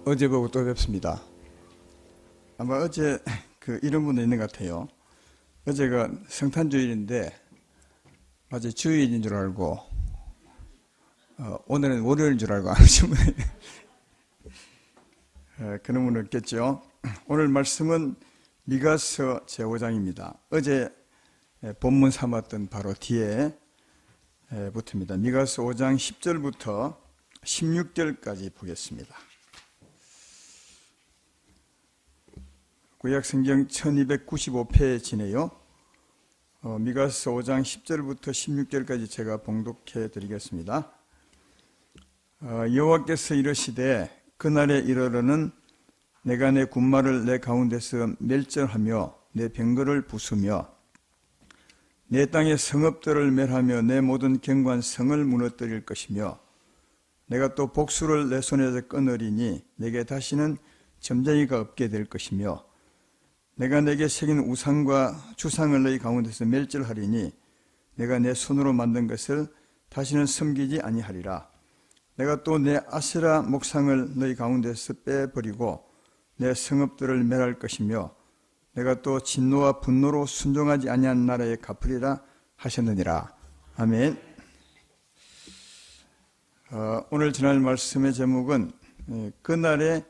어제 보고 또 뵙습니다. 아마 어제 이런 분도 있는 것 같아요. 어제가 성탄주일인데 마치 주일인 줄 알고 오늘은 월요일인 줄 알고 안 오신 분이 그런 분은 없겠죠. 오늘 말씀은 미가서 제5장입니다. 어제 본문 삼았던 바로 뒤에 붙습니다. 미가서 5장 10절부터 16절까지 보겠습니다. 구약성경 1295페이지네요. 미가서 5장 10절부터 16절까지 제가 봉독해 드리겠습니다. 여호와께서 이르시되 그날에 이르러는 내가 내 군마를 내 가운데서 멸절하며 내 병거를 부수며 내 땅의 성읍들을 멸하며 내 모든 견고한 성을 무너뜨릴 것이며 내가 또 복수를 내 손에서 끊으리니 내게 다시는 점쟁이가 없게 될 것이며 내가 내게 새긴 우상과 주상을 너희 가운데서 멸절하리니 내가 내 손으로 만든 것을 다시는 섬기지 아니하리라. 내가 또 내 아세라 목상을 너희 가운데서 빼버리고 내 성읍들을 멸할 것이며 내가 또 진노와 분노로 순종하지 아니한 나라에 갚으리라 하셨느니라. 아멘. 오늘 전할 말씀의 제목은 그날에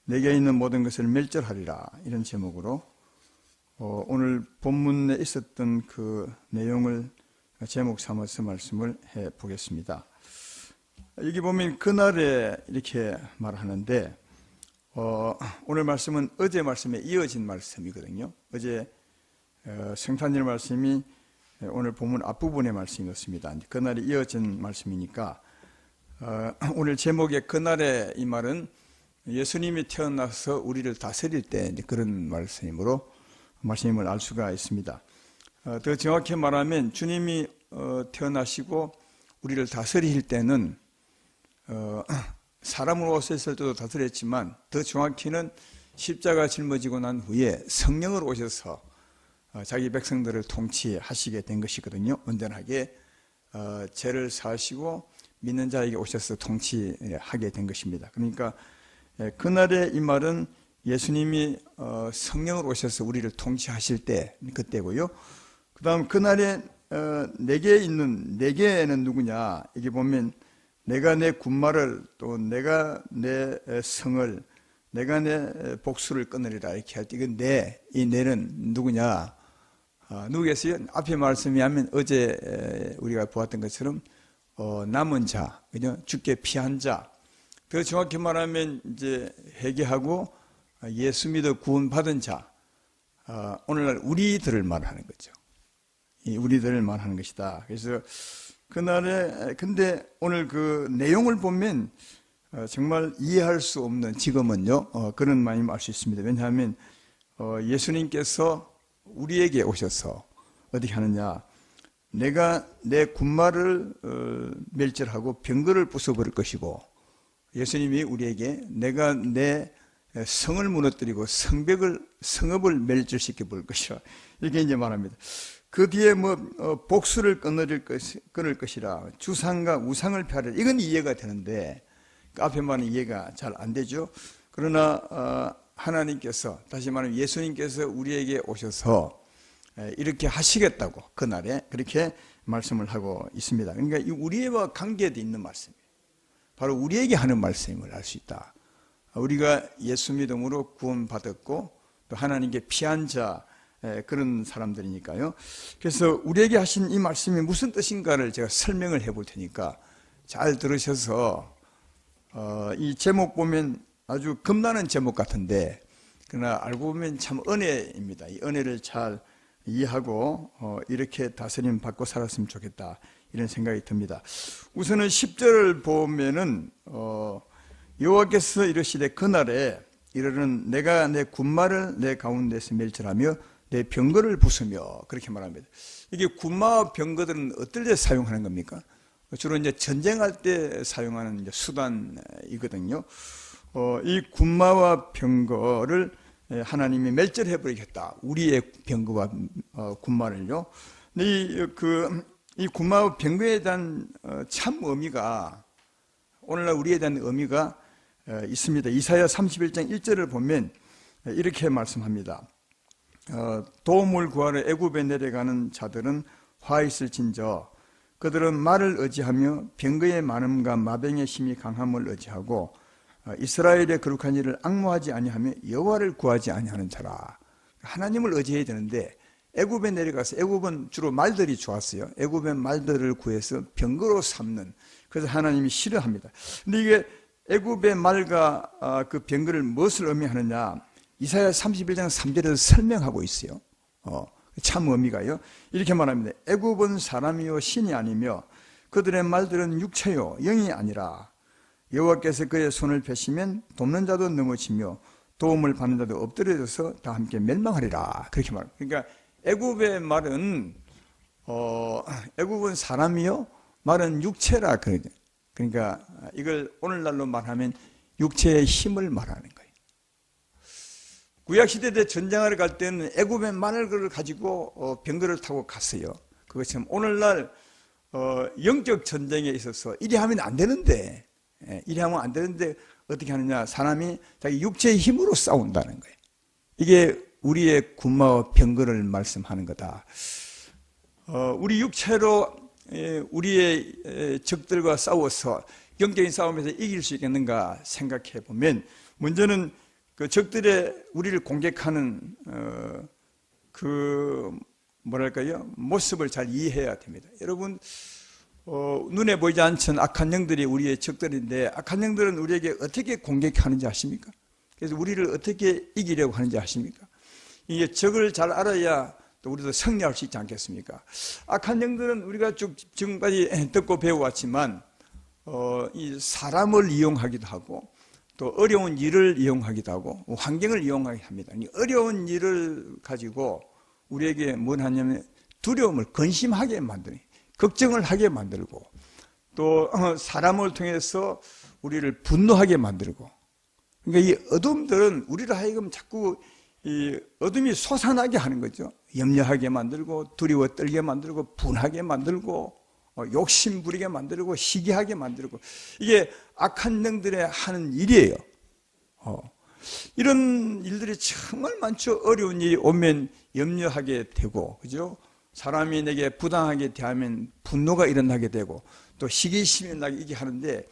내게 있는 모든 것을 멸절하리라, 이런 제목으로 오늘 본문에 있었던 그 내용을 제목 삼아서 말씀을 해 보겠습니다. 여기 보면 그날에 이렇게 말하는데 오늘 말씀은 어제 말씀에 이어진 말씀이거든요. 어제 성탄절 말씀이 오늘 본문 앞부분의 말씀이었습니다. 그날에 이어진 말씀이니까 오늘 제목의 그날에 이 말은 예수님이 태어나서 우리를 다스릴 때 그런 말씀으로 말씀임을 알 수가 있습니다. 더 정확히 말하면 주님이 태어나시고 우리를 다스릴 때는 사람으로 오셨을 때도 다스렸지만 더 정확히는 십자가 짊어지고 난 후에 성령으로 오셔서 자기 백성들을 통치하시게 된 것이거든요. 온전하게 죄를 사하시고 믿는 자에게 오셔서 통치하게 된 것입니다. 그러니까 그날의 이 말은 예수님이 성령으로 오셔서 우리를 통치하실 때 그때고요. 그 다음 그날에 내게는 누구냐, 이게 보면 내가 내 군마를 또 내가 내 성을 내가 내 복수를 끊으리라 이렇게 할 때 이건 이 내는 누구냐, 누구겠어요? 앞에 말씀이 하면 어제 우리가 보았던 것처럼 남은 자, 그죠? 죽게 피한 자. 더 정확히 말하면 이제 회개하고 예수 믿어 구원받은 자, 오늘날 우리들을 말하는 거죠. 이 우리들을 말하는 것이다. 그래서 그날에 근데 오늘 그 내용을 보면 정말 이해할 수 없는, 지금은요 그런 마음을 알 수 있습니다. 왜냐하면 예수님께서 우리에게 오셔서 어떻게 하느냐, 내가 내 군마를 멸절하고 병거를 부숴버릴 것이고, 예수님이 우리에게 내가 내 성을 무너뜨리고 성읍을 멸절시켜 볼 것이라 이렇게 이제 말합니다. 그 뒤에 복수를 끊을 것이라, 주상과 우상을 펴라, 이건 이해가 되는데 그 앞에 말은 이해가 잘 안 되죠. 그러나 하나님께서, 다시 말하면 예수님께서 우리에게 오셔서 이렇게 하시겠다고 그날에 그렇게 말씀을 하고 있습니다. 그러니까 이 우리와 관계도 있는 말씀이에요. 바로 우리에게 하는 말씀임을 알 수 있다. 우리가 예수 믿음으로 구원받았고 또 하나님께 피한 자, 그런 사람들이니까요. 그래서 우리에게 하신 이 말씀이 무슨 뜻인가를 제가 설명을 해 볼 테니까 잘 들으셔서 이 제목 보면 아주 겁나는 제목 같은데 그러나 알고 보면 참 은혜입니다. 이 은혜를 잘 이해하고 이렇게 다스림 받고 살았으면 좋겠다, 이런 생각이 듭니다. 우선은 10절을 보면은 여호와께서 이르시되 그날에 이르는 내가 내 군마를 내 가운데서 멸절하며 내 병거를 부수며, 그렇게 말합니다. 이게 군마와 병거들은 어떨 때 사용하는 겁니까? 주로 이제 전쟁할 때 사용하는 이제 수단이거든요. 이 군마와 병거를 하나님이 멸절해 버리겠다, 우리의 병거와 군마를요. 이 군마와 병거에 대한 참 의미가, 오늘날 우리에 대한 의미가 있습니다. 이사야 31장 1절을 보면 이렇게 말씀합니다. 도움을 구하러 애굽에 내려가는 자들은 화 있을진저 그들은 말을 의지하며 병거의 많음과 마병의 힘이 강함을 의지하고 이스라엘의 거룩한 일을 앙모하지 아니하며 여호와를 구하지 아니하는 자라. 하나님을 의지해야 되는데 애굽에 내려가서, 애굽은 주로 말들이 좋았어요. 애굽의 말들을 구해서 병거로 삼는, 그래서 하나님이 싫어합니다. 근데 이게 애굽의 말과 그 병거를 무엇을 의미하느냐, 이사야 31장 3절에서 설명하고 있어요. 참 의미가요. 이렇게 말합니다. 애굽은 사람이요 신이 아니며 그들의 말들은 육체요 영이 아니라 여호와께서 그의 손을 펴시면 돕는 자도 넘어지며 도움을 받는 자도 엎드려져서 다 함께 멸망하리라. 그렇게 말합니다. 그러니까 애굽의 말은 애굽은 사람이요 말은 육체라 그러죠. 그러니까 이걸 오늘날로 말하면 육체의 힘을 말하는 거예요. 구약시대 때 전쟁하러 갈 때는 애굽의 말을 가지고 병거를 타고 갔어요. 그것처럼 오늘날 영적 전쟁에 있어서 이리 하면 안 되는데, 이리 하면 안 되는데 어떻게 하느냐, 사람이 자기 육체의 힘으로 싸운다는 거예요. 이게 우리의 군마와 병거를 말씀하는 거다. 우리 육체로 우리의 적들과 싸워서 영적인 싸움에서 이길 수 있겠는가 생각해 보면, 먼저는 그 적들의 우리를 공격하는 그 뭐랄까요, 모습을 잘 이해해야 됩니다. 여러분, 눈에 보이지 않는 악한 영들이 우리의 적들인데, 악한 영들은 우리에게 어떻게 공격하는지 아십니까? 그래서 우리를 어떻게 이기려고 하는지 아십니까? 이게 적을 잘 알아야 또 우리도 승리할 수 있지 않겠습니까? 악한 영들은 우리가 쭉 지금까지 듣고 배워왔지만 이 사람을 이용하기도 하고 또 어려운 일을 이용하기도 하고 환경을 이용하기도 합니다. 이 어려운 일을 가지고 우리에게 뭘 하냐면 두려움을 근심하게 만드는, 걱정을 하게 만들고, 또 사람을 통해서 우리를 분노하게 만들고, 그러니까 이 어둠들은 우리를 하여금 자꾸 이 어둠이 솟아나게 하는 거죠. 염려하게 만들고, 두려워 떨게 만들고, 분하게 만들고, 욕심 부리게 만들고, 시기하게 만들고, 이게 악한 영들의 하는 일이에요. 이런 일들이 정말 많죠. 어려운 일이 오면 염려하게 되고, 그죠? 사람이 내게 부당하게 대하면 분노가 일어나게 되고, 또 시기심이 나게 하는데,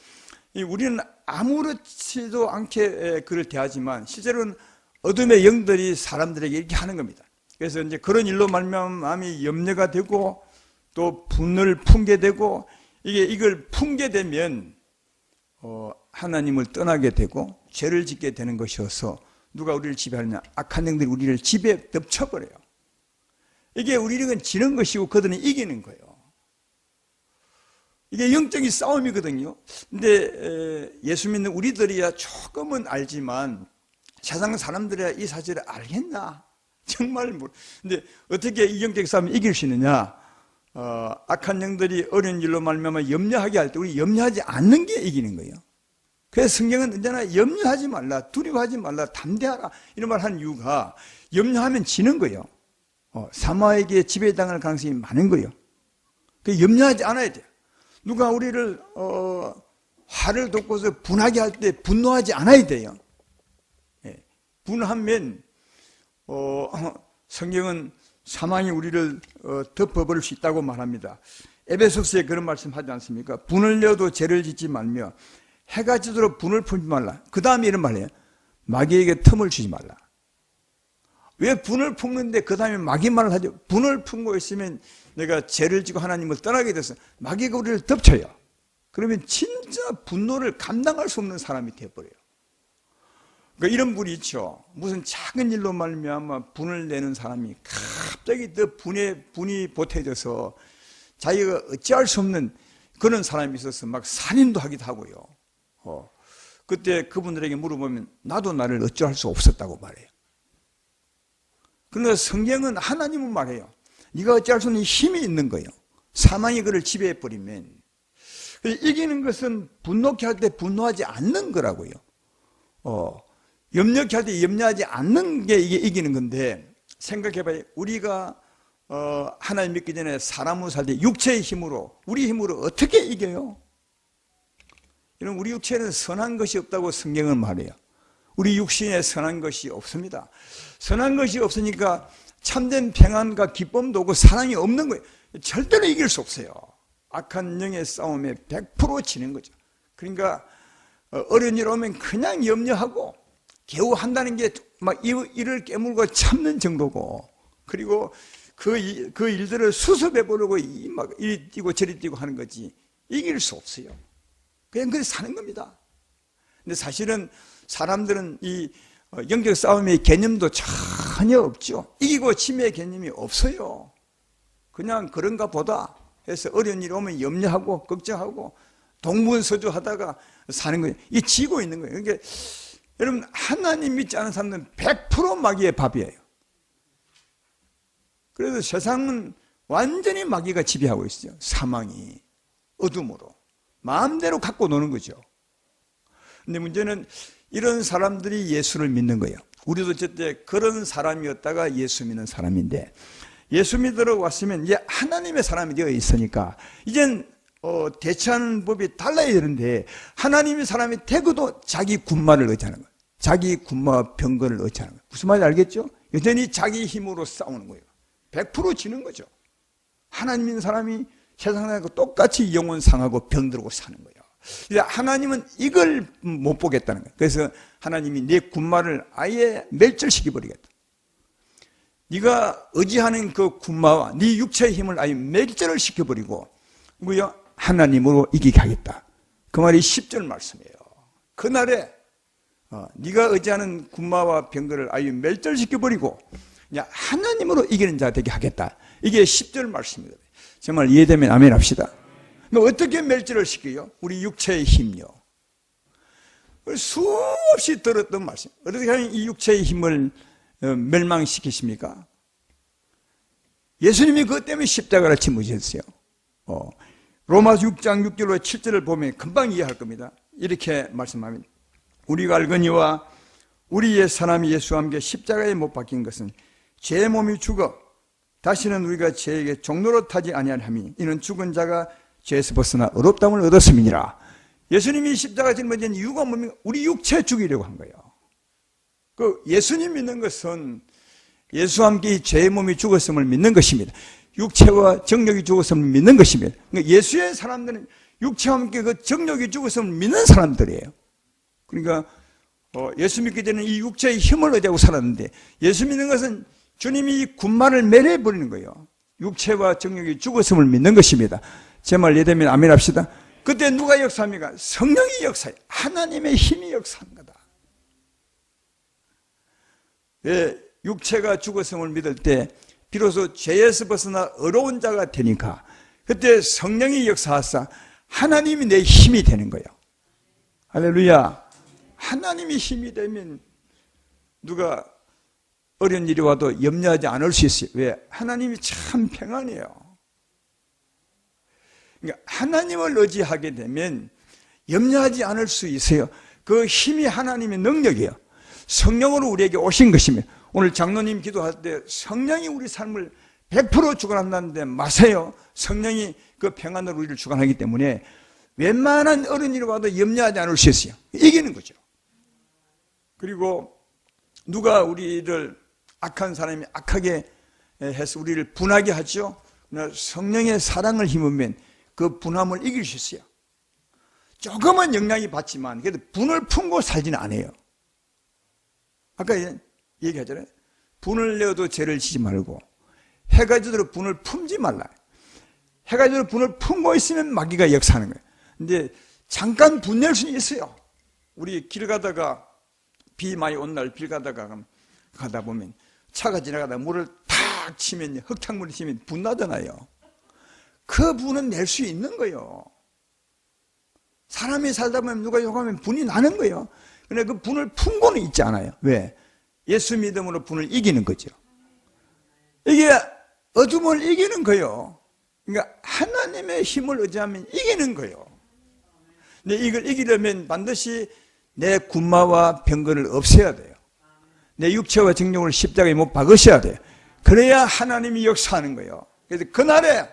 우리는 아무렇지도 않게 그를 대하지만 실제로는 어둠의 영들이 사람들에게 이렇게 하는 겁니다. 그래서 이제 그런 일로 말미암아 마음이 염려가 되고 또 분노를 품게 되고, 이걸 품게 되면 하나님을 떠나게 되고 죄를 짓게 되는 것이어서 누가 우리를 지배하느냐, 악한 영들이 우리를 지배에 덮쳐버려요. 이게 우리는 지는 것이고 그들은 이기는 거예요. 이게 영적인 싸움이거든요. 근데 예수 믿는 우리들이야 조금은 알지만 세상 사람들이야 이 사실을 알겠나? 정말 근데 어떻게 이 영적 싸움을 이길 수 있느냐? 악한 영들이 어려운 일로 말미암아 염려하게 할 때 우리 염려하지 않는 게 이기는 거예요. 그래서 성경은 언제나 염려하지 말라, 두려워하지 말라, 담대하라 이런 말 하는 이유가, 염려하면 지는 거예요. 사마에게 지배당할 가능성이 많은 거예요. 그 염려하지 않아야 돼요. 누가 우리를 화를 돋고서 분하게 할 때 분노하지 않아야 돼요. 분하면 성경은 사망이 우리를 덮어버릴 수 있다고 말합니다. 에베소서에 그런 말씀 하지 않습니까? 분을 내어도 죄를 짓지 말며 해가 지도록 분을 품지 말라. 그 다음에 이런 말이에요. 마귀에게 틈을 주지 말라. 왜 분을 품는데 그 다음에 마귀 말을 하죠? 분을 품고 있으면 내가 죄를 지고 하나님을 떠나게 돼서 마귀가 우리를 덮쳐요. 그러면 진짜 분노를 감당할 수 없는 사람이 되어버려요. 그러니까 이런 분이 있죠. 무슨 작은 일로 말미암아 분을 내는 사람이 갑자기 더 분이 보태져서 자기가 어찌할 수 없는 그런 사람이 있어서 막 살인도 하기도 하고요. 그때 그분들에게 물어보면 나도 나를 어찌할 수 없었다고 말해요. 그러나 성경은 하나님은 말해요. 네가 어찌할 수 없는 힘이 있는 거예요. 사망이 그를 지배해버리면. 이기는 것은 분노케 할 때 분노하지 않는 거라고요. 염려케 할 때 염려하지 않는 게 이게 이기는 건데, 생각해봐요. 우리가 하나님 믿기 전에 사람으로 살 때 육체의 힘으로, 우리 힘으로 어떻게 이겨요? 여러분, 우리 육체에는 선한 것이 없다고 성경은 말해요. 우리 육신에 선한 것이 없습니다. 선한 것이 없으니까 참된 평안과 기쁨도 없고 사랑이 없는 거예요. 절대로 이길 수 없어요. 악한 영의 싸움에 100% 지는 거죠. 그러니까 어려운 일 오면 그냥 염려하고 겨우 한다는 게 막 이를 깨물고 참는 정도고, 그리고 그 일들을 수습해 보려고 막 이리 뛰고 저리 뛰고 하는 거지 이길 수 없어요. 그냥 그렇게 사는 겁니다. 근데 사실은 사람들은 이 영적 싸움의 개념도 전혀 없죠. 이기고 침의 개념이 없어요. 그냥 그런가 보다 해서 어려운 일 오면 염려하고 걱정하고 동분서주하다가 사는 거예요. 이 지고 있는 거예요. 그러니까 여러분, 하나님 믿지 않은 사람들은 100% 마귀의 밥이에요. 그래서 세상은 완전히 마귀가 지배하고 있어요. 사망이 어둠으로 마음대로 갖고 노는 거죠. 근데 문제는 이런 사람들이 예수를 믿는 거예요. 우리도 저때 그런 사람이었다가 예수 믿는 사람인데, 예수 믿으러 왔으면 이제 하나님의 사람이 되어 있으니까 이젠 대처하는 법이 달라야 되는데, 하나님의 사람이 되고도 자기 군마를 의지하는 거예요. 자기 군마와 병거를 의지하는 거예요. 무슨 말인지 알겠죠? 여전히 자기 힘으로 싸우는 거예요. 100% 지는 거죠. 하나님 있는 사람이 세상하고 똑같이 영혼 상하고 병들고 사는 거예요. 하나님은 이걸 못 보겠다는 거예요. 그래서 하나님이 내 군마를 아예 멸절시켜버리겠다. 네가 의지하는 그 군마와 네 육체의 힘을 아예 멸절을 시켜버리고 뭐야? 하나님으로 이기게 하겠다. 그 말이 10절 말씀이에요. 그날에 네가 의지하는 군마와 병거를 아예 멸절시켜버리고 그냥 하나님으로 이기는 자 되게 하겠다. 이게 10절 말씀입니다. 정말 이해되면 아멘 합시다. 어떻게 멸절을 시켜요? 우리 육체의 힘요. 수없이 들었던 말씀. 어떻게 하면 이 육체의 힘을 멸망시키십니까? 예수님이 그것 때문에 십자가를 짊어지셨어요. 로마서 6장 6절로 7절을 보면 금방 이해할 겁니다. 이렇게 말씀합니다. 우리가 알거니와 우리의 사람 예수와 함께 십자가에 못 박힌 것은 죄의 몸이 죽어 다시는 우리가 죄에게 종로로 타지 아니하리니 이는 죽은 자가 죄에서 벗어나 의롭다함을 얻었음이니라. 예수님이 십자가 짊어진 이유가 뭡니까? 우리 육체 죽이려고 한 거예요. 그 예수님 믿는 것은 예수와 함께 죄의 몸이 죽었음을 믿는 것입니다. 육체와 정력이 죽었음을 믿는 것입니다. 그러니까 예수의 사람들은 육체와 함께 그 정력이 죽었음을 믿는 사람들이에요. 그러니까 예수 믿게 되는 이 육체의 힘을 의지하고 살았는데, 예수 믿는 것은 주님이 이 군마를 멸해버리는 거예요. 육체와 정력이 죽었음을 믿는 것입니다. 제 말 이해되면 아멘 합시다. 그때 누가 역사합니까? 성령이 역사해요. 하나님의 힘이 역사한 거다. 예, 육체가 죽었음을 믿을 때 비로소 죄에서 벗어나 의로운 자가 되니까 그때 성령이 역사하사 하나님이 내 힘이 되는 거예요. 할렐루야. 하나님이 힘이 되면 누가 어려운 일이 와도 염려하지 않을 수 있어요. 왜? 하나님이 참 평안해요. 그러니까 하나님을 의지하게 되면 염려하지 않을 수 있어요. 그 힘이 하나님의 능력이에요. 성령으로 우리에게 오신 것입니다. 오늘 장로님 기도할 때 성령이 우리 삶을 100% 주관한다는데 마세요. 성령이 그 평안으로 우리를 주관하기 때문에 웬만한 어려운 일이 와도 염려하지 않을 수 있어요. 이기는 거죠. 그리고 누가 우리를 악한 사람이 악하게 해서 우리를 분하게 하죠. 성령의 사랑을 힘으면 그 분함을 이길 수 있어요. 조금은 영향이 받지만 그래도 분을 품고 살지는 않아요. 아까 얘기하잖아요. 분을 내어도 죄를 지지 말고 해가 지도록 분을 품지 말라. 해가 지도록 분을 품고 있으면 마귀가 역사하는 거예요. 근데 잠깐 분낼 수는 있어요. 우리 길 가다가 비 많이 온 날 길 가다가 가다 보면 차가 지나가다 물을 탁 치면 흙탕물이 치면 분나잖아요. 그 분은 낼 수 있는 거예요. 사람이 살다 보면 누가 욕하면 분이 나는 거예요. 근데 그 분을 품고는 있지 않아요. 왜? 예수 믿음으로 분을 이기는 거죠. 이게 어둠을 이기는 거예요. 그러니까 하나님의 힘을 의지하면 이기는 거예요. 근데 이걸 이기려면 반드시 내 군마와 병거를 없애야 돼요. 내 육체와 정욕을 십자가에 못 박으셔야 돼요. 그래야 하나님이 역사하는 거예요. 그래서 그날에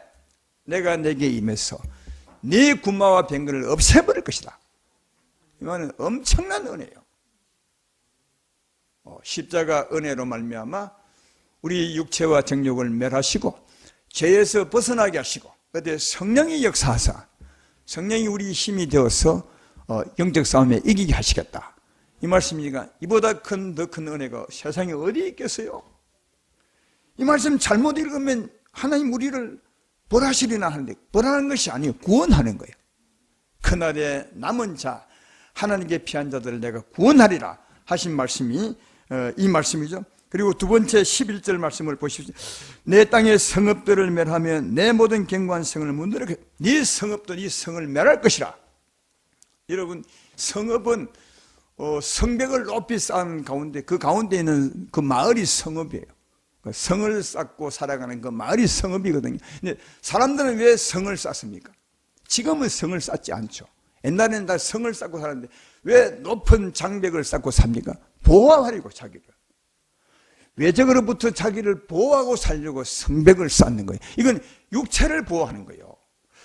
내가 내게 임해서 네 군마와 병거를 없애버릴 것이다. 이 말은 엄청난 은혜예요. 십자가 은혜로 말미암아 우리 육체와 정욕을 멸하시고 죄에서 벗어나게 하시고 그때 성령이 역사하사 성령이 우리 힘이 되어서 영적 싸움에 이기게 하시겠다. 이 말씀이니까 이보다 더 큰 은혜가 세상에 어디 있겠어요? 이 말씀 잘못 읽으면 하나님 우리를 벌하시리나 하는데 벌하는 것이 아니에요. 구원하는 거예요. 그날에 남은 자 하나님께 피한 자들을 내가 구원하리라 하신 말씀이 이 말씀이죠. 그리고 두 번째 11절 말씀을 보십시오. 내 땅의 성읍들을 멸하며 내 모든 견고한 성을 무너뜨려 네 성읍도 네 성을 멸할 것이라. 여러분 성읍은 성벽을 높이 쌓은 가운데 그 가운데 있는 그 마을이 성읍이에요. 성을 쌓고 살아가는 그 마을이 성읍이거든요. 근데 사람들은 왜 성을 쌓습니까? 지금은 성을 쌓지 않죠. 옛날에는 다 성을 쌓고 살았는데 왜 높은 장벽을 쌓고 삽니까? 보호하려고 자기를. 외적으로부터 자기를 보호하고 살려고 성벽을 쌓는 거예요. 이건 육체를 보호하는 거예요.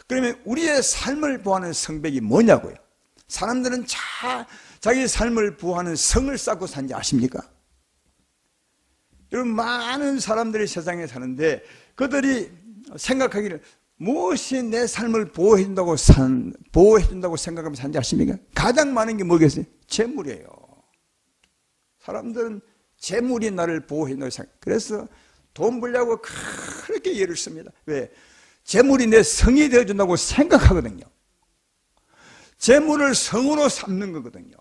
그러면 우리의 삶을 보호하는 성벽이 뭐냐고요? 사람들은 자기 삶을 보호하는 성을 쌓고 산지 아십니까? 여러분 많은 사람들이 세상에 사는데 그들이 생각하기를 무엇이 내 삶을 보호해준다고 생각하면 산지 아십니까? 가장 많은 게 뭐겠어요? 재물이에요. 사람들은 재물이 나를 보호해준다고 생각해요. 그래서 돈 벌려고 그렇게 예를 씁니다. 왜? 재물이 내 성이 되어준다고 생각하거든요. 재물을 성으로 삼는 거거든요.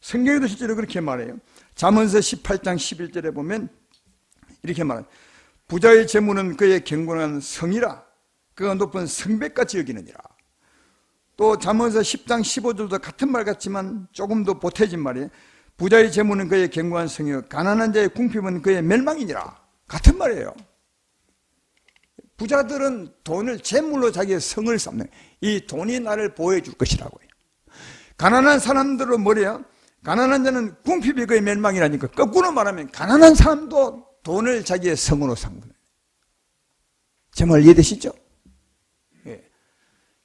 성경에도 실제로 그렇게 말해요. 잠언서 18장 11절에 보면 이렇게 말해요. 부자의 재물은 그의 견고한 성이라 그가 높은 성벽같이 여기느니라. 또 잠언서 10장 15절도 같은 말 같지만 조금 더 보태진 말이에요. 부자의 재물은 그의 견고한 성이요 가난한 자의 궁핍은 그의 멸망이니라. 같은 말이에요. 부자들은 돈을 재물로 자기의 성을 쌓는 이 돈이 나를 보호해 줄 것이라고요. 가난한 사람들은 뭐래요? 가난한 자는 궁핍이 그의 멸망이라니까. 거꾸로 말하면 가난한 사람도 돈을 자기의 성으로 삼는 거예요. 제 말 이해되시죠? 예.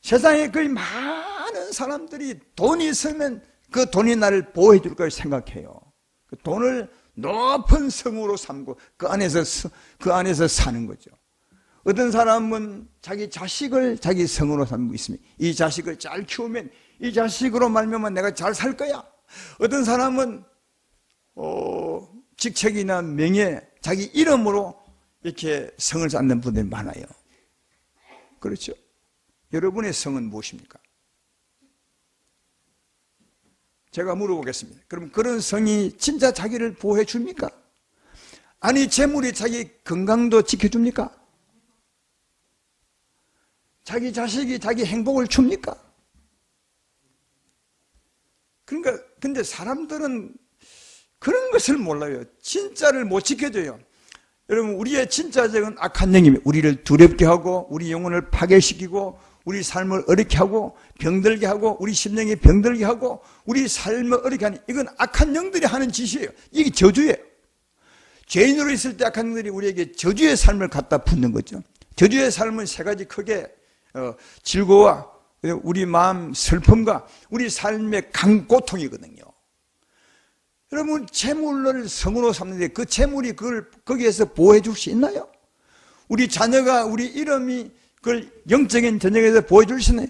세상에 거의 많은 사람들이 돈이 있으면 그 돈이 나를 보호해 줄 걸 생각해요. 그 돈을 높은 성으로 삼고 그 안에서 사는 거죠. 어떤 사람은 자기 자식을 자기 성으로 삼고 있습니다. 이 자식을 잘 키우면 이 자식으로 말미암아 내가 잘 살 거야. 어떤 사람은 직책이나 명예, 자기 이름으로 이렇게 성을 쌓는 분들이 많아요. 그렇죠? 여러분의 성은 무엇입니까? 제가 물어보겠습니다. 그럼 그런 성이 진짜 자기를 보호해 줍니까? 아니 재물이 자기 건강도 지켜줍니까? 자기 자식이 자기 행복을 줍니까? 그러니까 근데 사람들은 그런 것을 몰라요. 진짜를 못 지켜줘요. 여러분 우리의 진짜 적은 악한 영입니다. 우리를 두렵게 하고 우리 영혼을 파괴시키고 우리 삶을 어렵게 하고 병들게 하고 우리 심령이 병들게 하고 우리 삶을 어렵게 하는 이건 악한 영들이 하는 짓이에요. 이게 저주예요. 죄인으로 있을 때 악한 영들이 우리에게 저주의 삶을 갖다 붓는 거죠. 저주의 삶은 세 가지 크게 즐거워 우리 마음 슬픔과 우리 삶의 고통이거든요. 여러분 재물을 성으로 삼는데 그 재물이 그걸 거기에서 보호해 줄 수 있나요? 우리 자녀가 우리 이름이 그걸 영적인 전쟁에서 보호해 줄 수 있나요?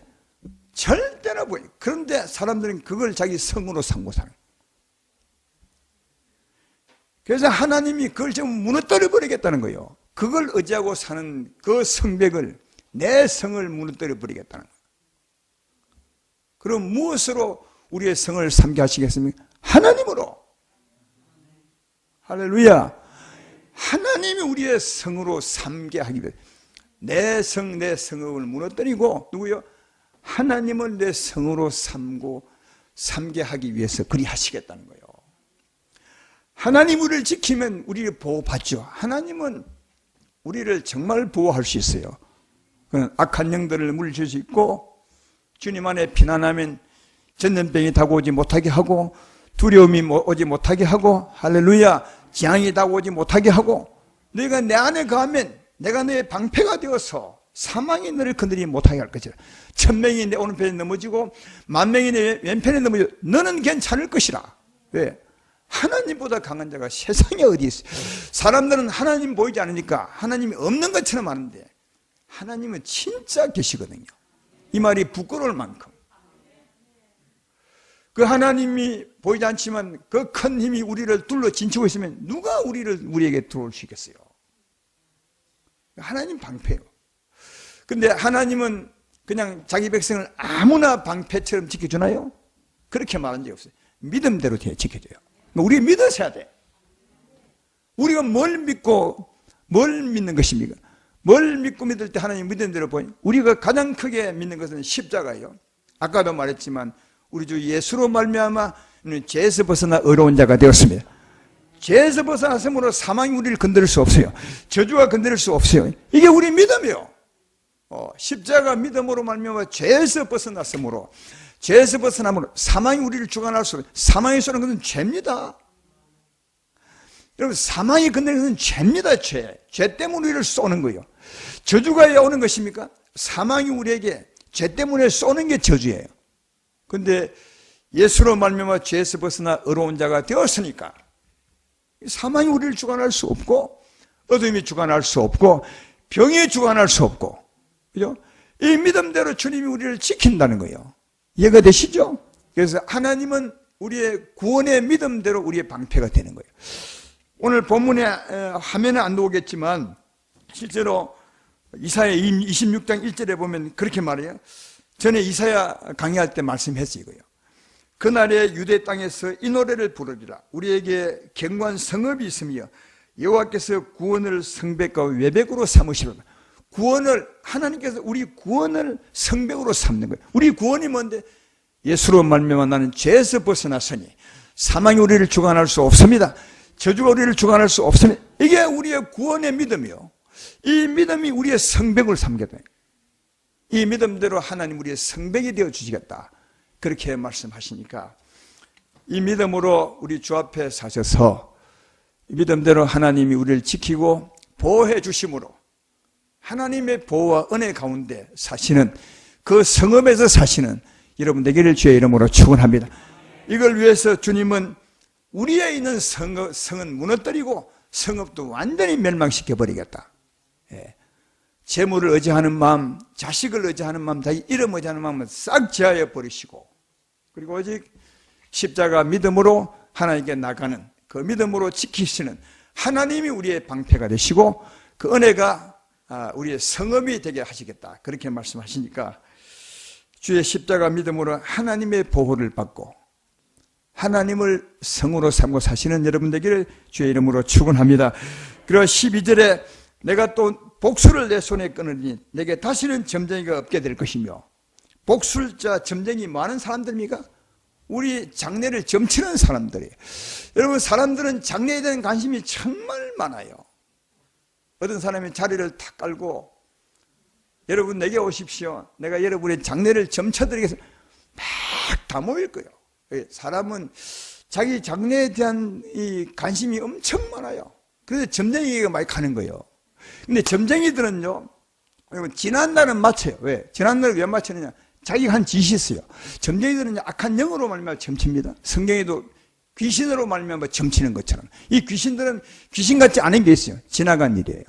절대로 보여. 그런데 사람들은 그걸 자기 성으로 삼고 사는. 그래서 하나님이 그걸 좀 무너뜨려 버리겠다는 거예요. 그걸 의지하고 사는 그 성벽을 내 성을 무너뜨려 버리겠다는 거예요. 그럼 무엇으로 우리의 성을 삼게 하시겠습니까? 하나님으로. 할렐루야. 하나님이 우리의 성으로 삼게 하기 위해 내 성읍을 무너뜨리고 누구요? 하나님을 내 성으로 삼게 하기 위해서 그리 하시겠다는 거예요. 하나님 우리를 지키면 우리를 보호받죠. 하나님은 우리를 정말 보호할 수 있어요. 악한 영들을 물리칠 수 있고 주님 안에 피난하면 전염병이 다가오지 못하게 하고 두려움이 오지 못하게 하고 할렐루야 재앙이 다가오지 못하게 하고 너희가 내 안에 거하면 내가 너의 방패가 되어서 사망이 너를 건드리지 못하게 할 것이라. 1000명이 내 오른편에 넘어지고 10,000명이 내 왼편에 넘어지고 너는 괜찮을 것이라. 왜? 하나님보다 강한 자가 세상에 어디 있어요? 사람들은 하나님 보이지 않으니까 하나님이 없는 것처럼 아는데 하나님은 진짜 계시거든요. 이 말이 부끄러울 만큼. 그 하나님이 보이지 않지만 그 큰 힘이 우리를 둘러 진치고 있으면 누가 우리에게 들어올 수 있겠어요? 하나님 방패예요. 근데 하나님은 그냥 자기 백성을 아무나 방패처럼 지켜주나요? 그렇게 말한 적이 없어요. 믿음대로 지켜줘요. 우리 믿어서 해야 돼. 우리가 뭘 믿고 뭘 믿는 것입니까? 뭘 믿고 믿을 때 하나님 믿음대로 보니 우리가 가장 크게 믿는 것은 십자가예요. 아까도 말했지만 우리 주 예수로 말미암아 죄에서 벗어나 의로운 자가 되었습니다. 죄에서 벗어났으므로 사망이 우리를 건드릴 수 없어요. 저주가 건드릴 수 없어요. 이게 우리 믿음이에요. 십자가 믿음으로 말미암아 죄에서 벗어났으므로 죄에서 벗어나므로 사망이 우리를 주관할 수 없어요. 사망이 쏘는 것은 죄입니다. 여러분, 사망이 건드리는 것은 죄입니다. 죄 때문에 우리를 쏘는 거예요. 저주가 왜 오는 것입니까? 사망이 우리에게 죄 때문에 쏘는 게 저주예요. 근데 예수로 말미암아 죄에서 벗어나 의로운 자가 되었으니까 사망이 우리를 주관할 수 없고 어둠이 주관할 수 없고 병이 주관할 수 없고, 그죠? 이 믿음대로 주님이 우리를 지킨다는 거예요. 이해가 되시죠? 그래서 하나님은 우리의 구원의 믿음대로 우리의 방패가 되는 거예요. 오늘 본문에 화면에 안 나오겠지만 실제로 이사야 26장 1절에 보면 그렇게 말해요. 전에 이사야 강의할 때 말씀했어요. 이거요. 그날에 유대 땅에서 이 노래를 부르리라. 우리에게 견고한 성읍이 있으며 여호와께서 구원을 성벽과 외벽으로 삼으시리라. 구원을, 하나님께서 우리 구원을 성벽으로 삼는 거예요. 우리 구원이 뭔데? 예수로 말미암아 나는 죄에서 벗어났으니 사망이 우리를 주관할 수 없습니다. 저주가 우리를 주관할 수 없습니다. 이게 우리의 구원의 믿음이요. 이 믿음이 우리의 성벽을 삼게 돼요. 이 믿음대로 하나님 우리의 성벽이 되어 주시겠다. 그렇게 말씀하시니까 이 믿음으로 우리 주 앞에 사셔서 이 믿음대로 하나님이 우리를 지키고 보호해 주심으로 하나님의 보호와 은혜 가운데 사시는 그 성읍에서 사시는 여러분 되기를 주의 이름으로 축원합니다. 이걸 위해서 주님은 우리에 있는 성은 무너뜨리고 성읍도 완전히 멸망시켜 버리겠다. 예. 재물을 의지하는 마음, 자식을 의지하는 마음, 자기 이름 의지하는 마음은 싹 제하여 버리시고 그리고 오직 십자가 믿음으로 하나님께 나가는 그 믿음으로 지키시는 하나님이 우리의 방패가 되시고 그 은혜가 우리의 성읍이 되게 하시겠다. 그렇게 말씀하시니까 주의 십자가 믿음으로 하나님의 보호를 받고 하나님을 성으로 삼고 사시는 여러분 되기를 주의 이름으로 축원합니다. 그리고 12절에 내가 또 복수를 내 손에 끊으니 내게 다시는 점쟁이가 없게 될 것이며 복술자 점쟁이 많은 사람들입니까? 우리 장래를 점치는 사람들이에요. 여러분 사람들은 장래에 대한 관심이 정말 많아요. 어떤 사람이 자리를 탁 깔고 여러분 내게 오십시오. 내가 여러분의 장래를 점쳐드리겠습니다. 막 다 모일 거예요. 사람은 자기 장래에 대한 이 관심이 엄청 많아요. 그래서 점쟁이가 많이 가는 거예요. 근데 점쟁이들은요, 지난날은 맞춰요. 왜? 지난날을 왜 맞추느냐? 자기가 한 짓이 있어요. 점쟁이들은 악한 영으로 말미암아 점칩니다. 성경에도 귀신으로 말미암아 점치는 것처럼. 이 귀신들은 귀신 같지 않은 게 있어요. 지나간 일이에요.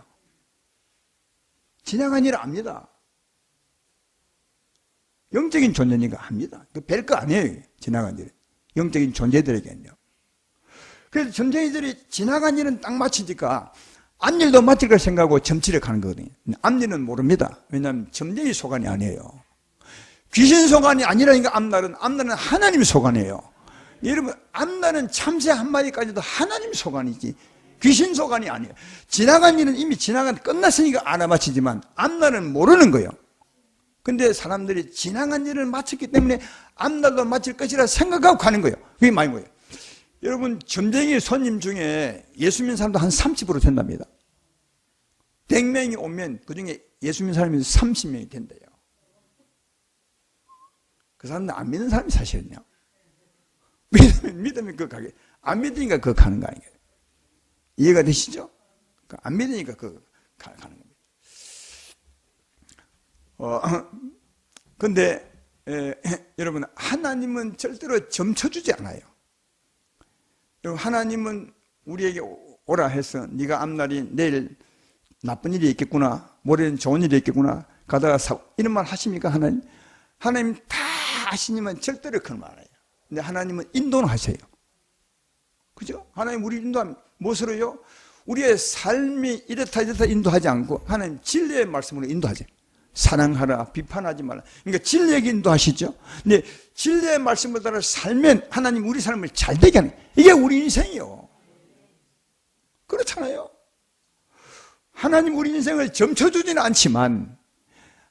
지나간 일을 압니다. 영적인 존재니까 압니다. 별거 아니에요. 지나간 일은. 영적인 존재들에게는요. 그래서 점쟁이들이 지나간 일은 딱 맞히니까 앞일도 맞힐 걸 생각하고 점치러 가는 거거든요. 앞일은 모릅니다. 왜냐하면 점쟁이 소관이 아니에요. 귀신 소관이 아니라니까 앞날은 하나님 소관이에요. 여러분 앞날은 참새 한 마리까지도 하나님 소관이지 귀신 소관이 아니에요. 지나간 일은 이미 끝났으니까 알아맞히지만 앞날은 모르는 거예요. 근데 사람들이 지나간 일을 마쳤기 때문에 앞날도 마칠 것이라 생각하고 가는 거예요. 그게 많이 뭐예요? 여러분 점쟁이 손님 중에 예수 믿는 사람도 한 30% 된답니다. 100명이 오면 그중에 예수 믿는 사람이 30명이 된대요. 그 사람들 안 믿는 사람이 사실은요. 믿으면 그거 가게. 안 믿으니까 그거 가는 거 아니에요. 이해가 되시죠? 안 믿으니까 그거 가는 겁니다. 근데 여러분, 하나님은 절대로 점쳐주지 않아요. 여러분, 하나님은 우리에게 오라 해서 네가 앞날이 내일 나쁜 일이 있겠구나, 모레는 좋은 일이 있겠구나, 가다가 이런 말 하십니까? 하나님 다 하시지만 절대로 그런 말 안 해요. 근데 하나님은 인도는 하세요. 그죠? 하나님 우리 인도하면 무엇으로요? 우리의 삶이 이렇다 인도하지 않고 하나님 진리의 말씀으로 인도하죠. 사랑하라, 비판하지 말라. 그러니까 진리에게 인도하시죠. 근데 진리의 말씀을 따라 살면 하나님 우리 삶을 잘되게 하는, 이게 우리 인생이요. 그렇잖아요. 하나님 우리 인생을 점쳐주지는 않지만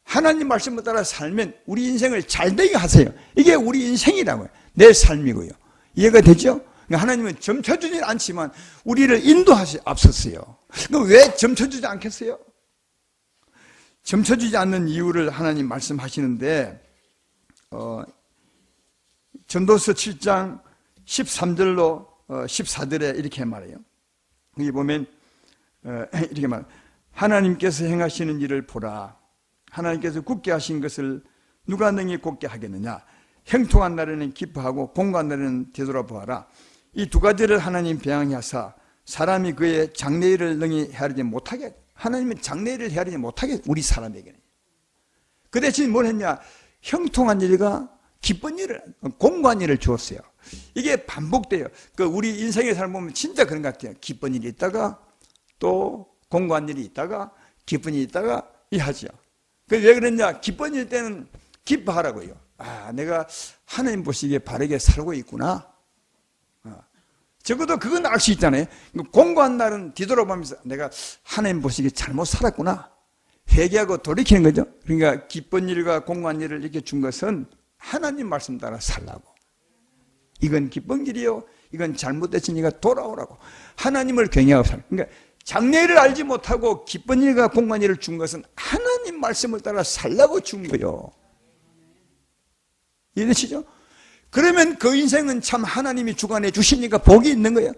하나님 말씀을 따라 살면 우리 인생을 잘되게 하세요. 이게 우리 인생이라고요. 내 삶이고요. 이해가 되죠? 그러니까 하나님은 점쳐주지는 않지만 우리를 인도하시 앞섰어요. 그럼 왜 점쳐주지 않겠어요? 점쳐주지 않는 이유를 하나님 말씀하시는데, 전도서 7장 13절로 14절에 이렇게 말해요. 여기 보면 이렇게 말해요. 하나님께서 행하시는 일을 보라. 하나님께서 굳게 하신 것을 누가 능히 굳게 하겠느냐. 형통한 날에는 기뻐하고 공고한 날에는 되돌아보아라. 이 두 가지를 하나님 배양하사 사람이 그의 장래일을 능히 헤아리지 못하게, 하나님은 장래일을 헤아리지 못하게 우리 사람에게는. 그 대신 뭘 했냐? 형통한 일과 기쁜 일을, 공고한 일을 주었어요. 이게 반복돼요. 우리 인생의 삶을 보면 진짜 그런 것 같아요. 기쁜 일이 있다가 또 공고한 일이 있다가 기쁜 일이 있다가 하죠. 왜 그랬냐? 기쁜 일 때는 기뻐하라고요. 아, 내가 하나님 보시기에 바르게 살고 있구나. 적어도 그건 알 수 있잖아요. 공고한 날은 뒤돌아보면서 내가 하나님 보시기에 잘못 살았구나. 회개하고 돌이키는 거죠. 그러니까 기쁜 일과 공고한 일을 이렇게 준 것은 하나님 말씀 따라 살라고. 이건 기쁜 길이요, 이건 잘못됐으니까 돌아오라고. 하나님을 경외하고 살라. 그러니까 장래를 알지 못하고 기쁜 일과 공고한 일을 준 것은 하나님 말씀을 따라 살라고 준 거예요. 이해되시죠? 그러면 그 인생은 참 하나님이 주관해 주시니까 복이 있는 거예요.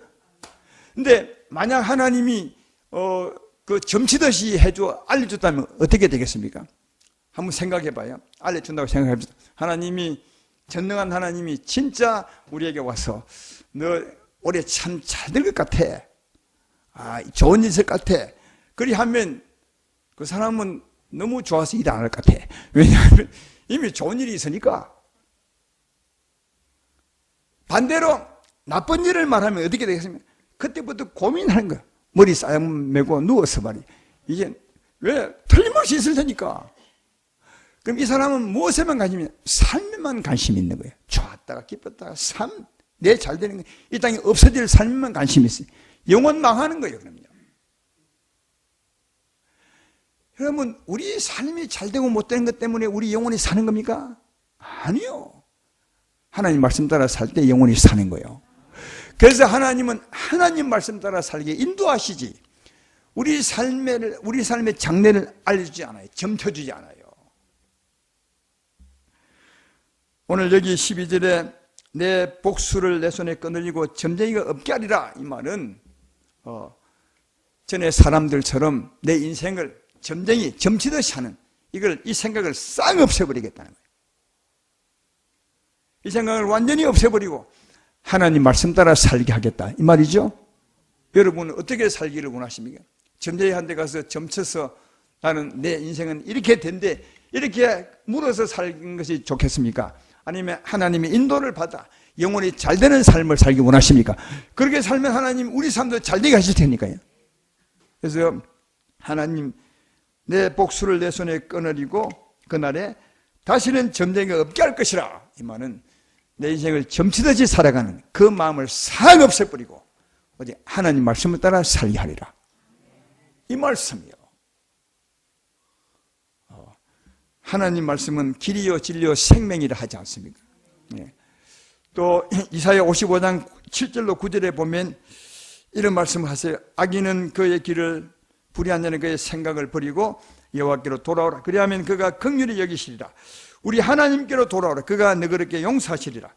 근데 만약 하나님이 그 점치듯이 알려줬다면 어떻게 되겠습니까? 한번 생각해 봐요. 알려준다고 생각해 봅시다. 하나님이, 전능한 하나님이 진짜 우리에게 와서 너 올해 참 잘 될 것 같아. 아, 좋은 일 있을 것 같아. 그리 하면 그 사람은 너무 좋아서 일 안 할 것 같아. 왜냐하면 이미 좋은 일이 있으니까. 반대로 나쁜 일을 말하면 어떻게 되겠습니까? 그때부터 고민하는 거야. 머리 싸매고 누워서 말이야. 이게 왜? 틀림없이 있을 테니까. 그럼 이 사람은 무엇에만 관심이 있냐? 삶에만 관심이 있는 거예요. 좋았다가 기뻤다가 삶, 내 잘 되는 거, 이 땅에 없어질 삶에만 관심이 있어요. 영원 망하는 거예요, 그럼요. 여러분, 우리 삶이 잘 되고 못 되는 것 때문에 우리 영원히 사는 겁니까? 아니요. 하나님 말씀 따라 살 때 영원히 사는 거예요. 그래서 하나님은 하나님 말씀 따라 살게 인도하시지, 우리 삶의 장래를 알려주지 않아요. 점쳐주지 않아요. 오늘 여기 12절에 내 복수를 내 손에 거느리고 점쟁이가 없게 하리라, 이 말은 전에 사람들처럼 내 인생을 점쟁이, 점치듯이 하는, 이 생각을 싹 없애버리겠다는 거예요. 이 생각을 완전히 없애버리고 하나님 말씀 따라 살게 하겠다, 이 말이죠. 여러분은 어떻게 살기를 원하십니까? 점쟁이한테 가서 점쳐서 나는 내 인생은 이렇게 된대, 이렇게 물어서 살는 것이 좋겠습니까? 아니면 하나님의 인도를 받아 영원히 잘 되는 삶을 살기 원하십니까? 그렇게 살면 하나님 우리 삶도 잘 되게 하실 테니까요. 그래서 하나님, 내 복수를 내 손에 끊으리고 그날에 다시는 점쟁이가 없게 할 것이라, 이 말은 내 인생을 점치듯이 살아가는 그 마음을 싹 없애버리고 어디 하나님 말씀을 따라 살게 하리라, 이 말씀이요. 하나님 말씀은 길이요 진리요 생명이라 하지 않습니까? 네. 또 이사야 55장 7절로 9절에 보면 이런 말씀을 하세요. 악인은 그의 길을, 불의한 자는 그의 생각을 버리고 여호와께로 돌아오라. 그리하면 그가 긍휼히 여기시리라. 우리 하나님께로 돌아오라. 그가 너그럽게 용서하시리라.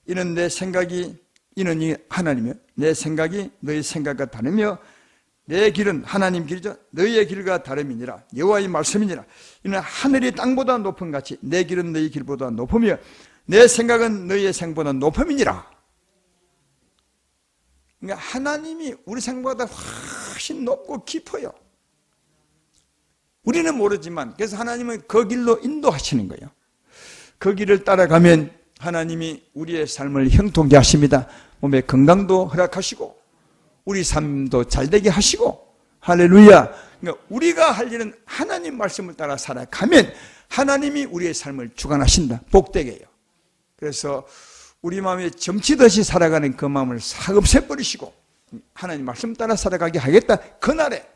이는 내 생각이, 이는 이 하나님이요, 내 생각이 너희 생각과 다르며 내 길은 하나님 길이죠. 너희의 길과 다름이니라. 여호와의 말씀이니라. 이는 하늘이 땅보다 높은 같이 내 길은 너희 길보다 높으며 내 생각은 너희의 생각보다 높음이니라. 그러니까 하나님이 우리 생각보다 훨씬 높고 깊어요. 우리는 모르지만 그래서 하나님은 그 길로 인도하시는 거예요. 그 길을 따라가면 하나님이 우리의 삶을 형통케 하십니다. 몸에 건강도 허락하시고 우리 삶도 잘되게 하시고 할렐루야. 그러니까 우리가 할 일은 하나님 말씀을 따라 살아가면 하나님이 우리의 삶을 주관하신다. 복되게 해요. 그래서 우리 마음에 점치듯이 살아가는 그 마음을 싹 없애버리시고 하나님 말씀 따라 살아가게 하겠다. 그날에.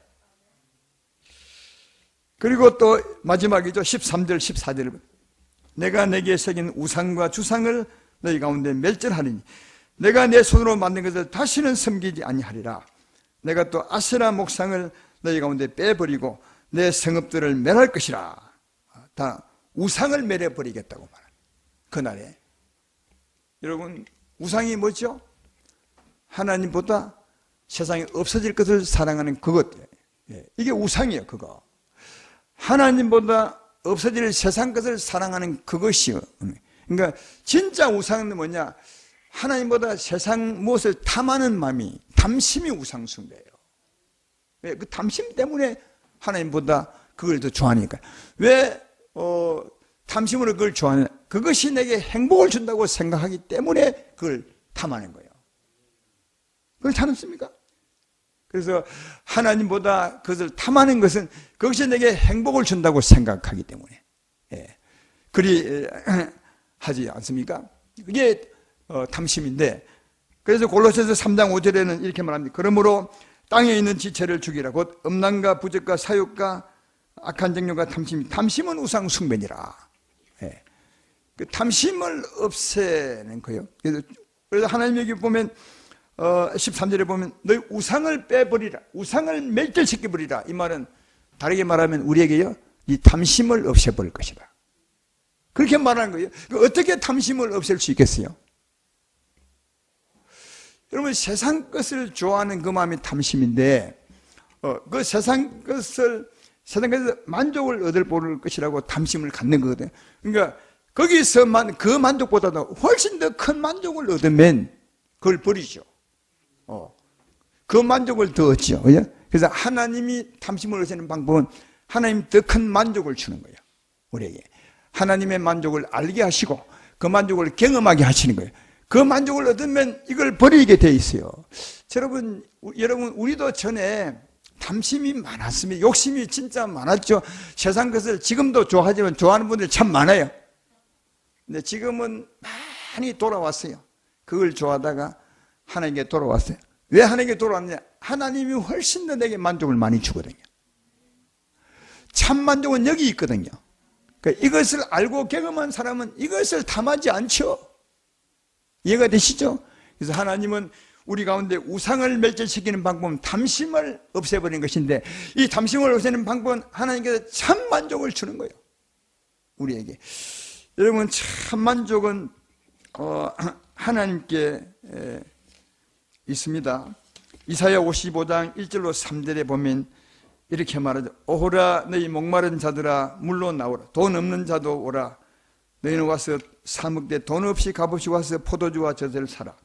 그리고 또 마지막이죠. 13절 14절 내가 내게 새긴 우상과 주상을 너희 가운데 멸절하리니 내가 내 손으로 만든 것을 다시는 섬기지 아니하리라. 내가 또 아세라 목상을 너희 가운데 빼버리고 내 성읍들을 멸할 것이라. 다 우상을 멸해버리겠다고 말합니다. 그날에. 여러분 우상이 뭐죠? 하나님보다 세상에 없어질 것을 사랑하는 그것. 이게 우상이에요. 그거. 하나님보다 없어질 세상 것을 사랑하는 그것이요. 그러니까 진짜 우상은 뭐냐? 하나님보다 세상 무엇을 탐하는 마음이 탐심이 우상 숭배예요. 왜? 그 탐심 때문에 하나님보다 그걸 더 좋아하니까. 왜 탐심으로 그걸 좋아하냐? 그것이 내게 행복을 준다고 생각하기 때문에 그걸 탐하는 거예요. 그걸 탐습니까? 그래서 하나님보다 그것을 탐하는 것은 그것이 내게 행복을 준다고 생각하기 때문에 그리 하지 않습니까? 그게 탐심인데 그래서 골로새서 3장 5절에는 이렇게 말합니다. 그러므로 땅에 있는 지체를 죽이라. 곧 음란과 부적과 사욕과 악한 정욕과 탐심은 우상 숭배니라. 그 탐심을 없애는 거예요. 그래서 하나님 여기 보면 13절에 보면 너희 우상을 빼버리라. 우상을 멸절시켜버리라. 이 말은 다르게 말하면 우리에게요 이 탐심을 없애버릴 것이다. 그렇게 말하는 거예요. 어떻게 탐심을 없앨 수 있겠어요? 여러분 세상 것을 좋아하는 그 마음이 탐심인데 그 세상 것에서 만족을 얻을 것이라고 탐심을 갖는 거거든요. 그러니까 거기서만 그 만족보다도 훨씬 더 큰 만족을 얻으면 그걸 버리죠. 그 만족을 더 얻죠. 그래서 하나님이 탐심을 없애는 방법은 하나님 더 큰 만족을 주는 거예요. 우리에게 하나님의 만족을 알게 하시고 그 만족을 경험하게 하시는 거예요. 그 만족을 얻으면 이걸 버리게 돼 있어요. 여러분 우리도 전에 탐심이 많았습니다. 욕심이 진짜 많았죠. 세상 것을 지금도 좋아하지만 좋아하는 분들이 참 많아요. 근데 지금은 많이 돌아왔어요. 그걸 좋아하다가 하나님께 돌아왔어요. 왜 하나님께 돌아왔느냐? 하나님이 훨씬 더 내게 만족을 많이 주거든요. 참 만족은 여기 있거든요. 그러니까 이것을 알고 경험한 사람은 이것을 탐하지 않죠. 이해가 되시죠? 그래서 하나님은 우리 가운데 우상을 멸절시키는 방법은 탐심을 없애버리는 것인데 이 탐심을 없애는 방법은 하나님께서 참 만족을 주는 거예요. 우리에게. 여러분 참 만족은 하나님께 있습니다. 이사야 55장 1절로 3절에 보면 이렇게 말하죠. 오호라 너희 목마른 자들아 물로 나오라. 돈 없는 자도 오라. 너희는 와서 사먹되 돈 없이 값없이 와서 포도주와 젖을 사라.